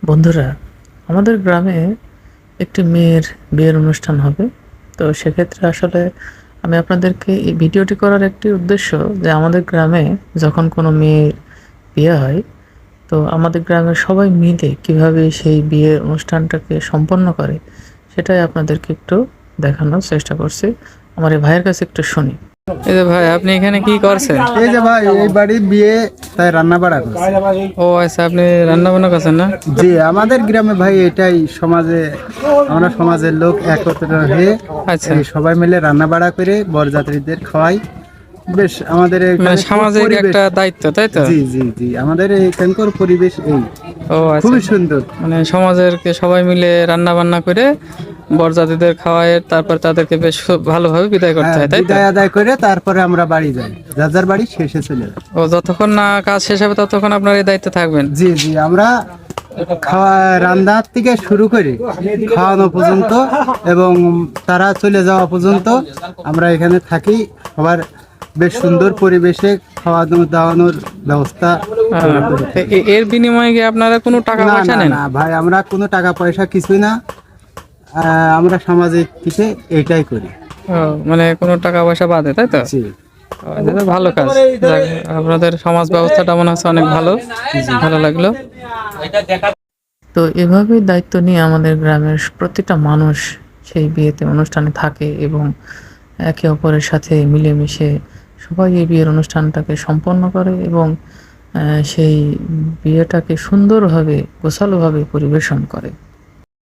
বন্ধুরা, আমাদের গ্রামে একটি মেয়ের বিয়ের অনুষ্ঠান হবে। তো সেক্ষেত্রে আসলে আমি আপনাদেরকে এই ভিডিওটি করার একটি উদ্দেশ্য যে আমাদের গ্রামে যখন কোনো মেয়ের বিয়ে হয়, তো আমাদের গ্রামের সবাই মিলে কিভাবে সেই বিয়ের অনুষ্ঠানটাকে সম্পন্ন করে সেটাই আপনাদেরকে একটু দেখানোর চেষ্টা করছি। আমার এই ভাইয়ের কাছে একটু শুনি। এই যে ভাই, আপনি এখানে কি করছেন? এই যে ভাই, এই বাড়ির বিয়ে, তাই রান্না বাড়া করছে। ও আচ্ছা, আপনি রান্না বান্না করছেন না? জি, আমাদের গ্রামে ভাই এটাই সমাজে, আমরা সমাজের লোক একত্র হয়ে আচ্ছা, এই সবাই মিলে রান্না বাড়া করে বরযাত্রীদের খাওয়াই। বেশ আমাদের মানে এখানে সামাজিক পরিবেশ। একটা দায়িত্ব, তাই তো? জি জি জি, আমাদের এখানকার পরিবেশ এই ও আচ্ছা, খুবই সুন্দর। মানে সমাজের সবাই মিলে রান্না বান্না করে বরযাত্রীদের খাওয়ায়, তারপর তাদেরকে বেশ ভালোভাবে বিদায় করতে হ্যাঁ, হয়, তাই তো? বিদায় আদায় করে তারপরে আমরা বাড়ি যাই, যার যার বাড়ি শেষে চলে যাই। ও, যতক্ষণ না কাজ শেষ হবে ততক্ষণ আপনার এই দায়িত্বে থাকবেন? জি জি, আমরা খাওয়া রান্নার থেকে শুরু করে খাওয়ানো পর্যন্ত এবং তারা চলে যাওয়া পর্যন্ত আমরা এখানে থাকি। সবার বেশ সুন্দর পরিবেশে খাওয়ানো দাওয়ানোর ব্যবস্থা আমরা করি। এর বিনিময়ে কি আপনারা কোনো টাকা না পয়সা না নেন? না ভাই, আমরা কোনো টাকা পয়সা কিছুই না। আমরা সামাজিক থেকে এইটাই করি। ও, মানে কোনো টাকা পয়সা বাদে, তাই তো? জি ও, এটা তো ভালো কাজ। যাক, আপনাদের সমাজ ব্যবস্থাটা মনে হচ্ছে অনেক ভালো। ভালো লাগলো। তো এভাবেই দায়িত্ব নিয়ে আমাদের গ্রামের প্রত্যেকটা মানুষ সেই বিয়েতে অনুষ্ঠানে থাকে এবং একে অপরের সাথে মিলেমিশে সবাই এই বিয়ের অনুষ্ঠানটাকে সম্পন্ন করে এবং সেই বিয়েটাকে সুন্দরভাবে গোছালোভাবে পরিবেশন করে।